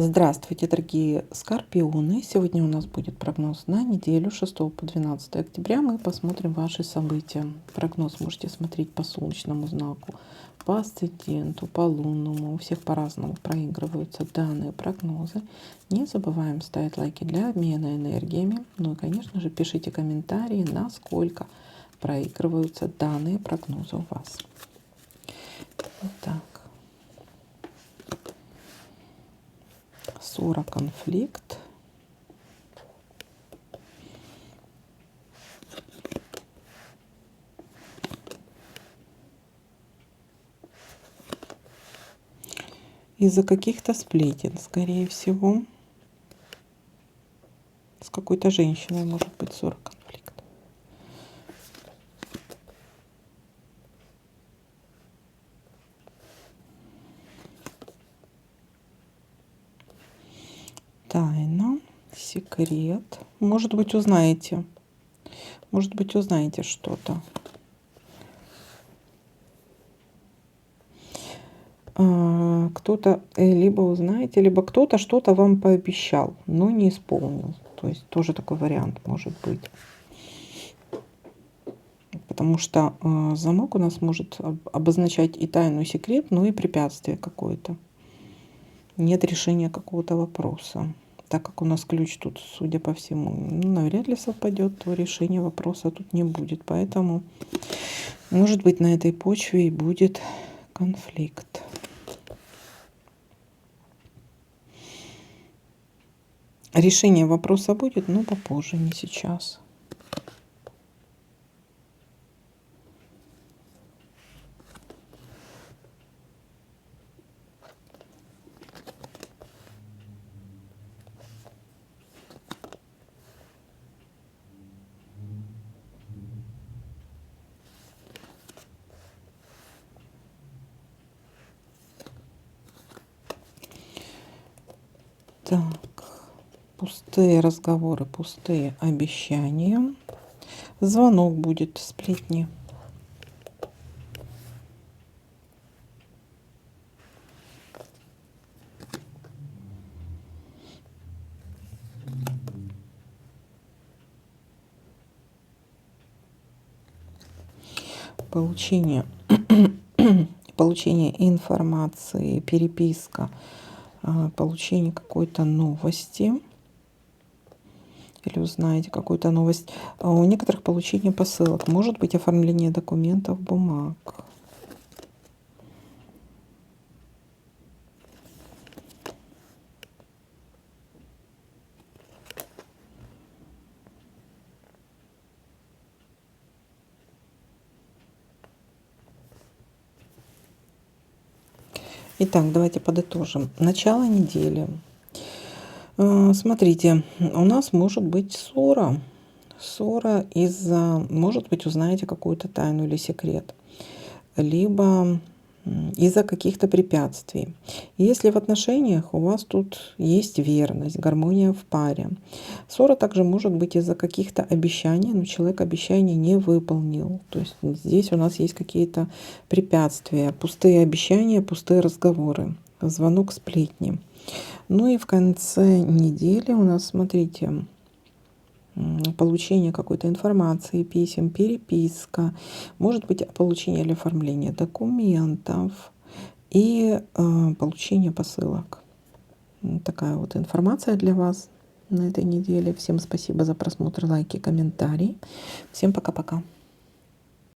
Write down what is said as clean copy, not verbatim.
Здравствуйте, дорогие скорпионы! Сегодня у нас будет прогноз на неделю 6 по 12 октября. Мы посмотрим ваши события. Прогноз можете смотреть по солнечному знаку, по асценденту, по лунному. У всех по-разному проигрываются данные прогнозы. Не забываем ставить лайки для обмена энергиями. Ну и, конечно же, пишите комментарии, насколько проигрываются данные прогнозы у вас. Итак. Ссора, конфликт. Из-за каких-то сплетен, скорее всего. С какой-то женщиной может быть ссора, конфликт. Тайна, секрет. Может быть, узнаете. Может быть, узнаете что-то. Кто-то либо узнаете, либо кто-то что-то вам пообещал, но не исполнил. То есть тоже такой вариант может быть. Потому что замок у нас может обозначать и тайну, и секрет, но и препятствие какое-то. Нет решения какого-то вопроса. Так как у нас ключ тут, судя по всему, навряд ли совпадет, то решения вопроса тут не будет. Поэтому, может быть, на этой почве и будет конфликт. Решение вопроса будет, но попозже, не сейчас. Так, пустые разговоры, пустые обещания. Звонок будет, сплетни. Получение информации, переписка, получение какой-то новости. Или узнаете какую-то новость. У некоторых получение посылок. Может быть оформление документов, бумаг. Итак, давайте подытожим. Начало недели. Смотрите, у нас может быть ссора. Ссора из-за, может быть, узнаете какую-то тайну или секрет. Либо из-за каких-то препятствий. Если в отношениях у вас тут есть верность, гармония в паре. Ссора также может быть из-за каких-то обещаний, но человек обещаний не выполнил. То есть здесь у нас есть какие-то препятствия, пустые обещания, пустые разговоры, звонок, сплетни. Ну и в конце недели у нас, смотрите, получение какой-то информации, писем, переписка, может быть получение или оформление документов и получение посылок. Такая вот информация для вас на этой неделе. Всем спасибо за просмотр, лайки, комментарии. Всем пока-пока.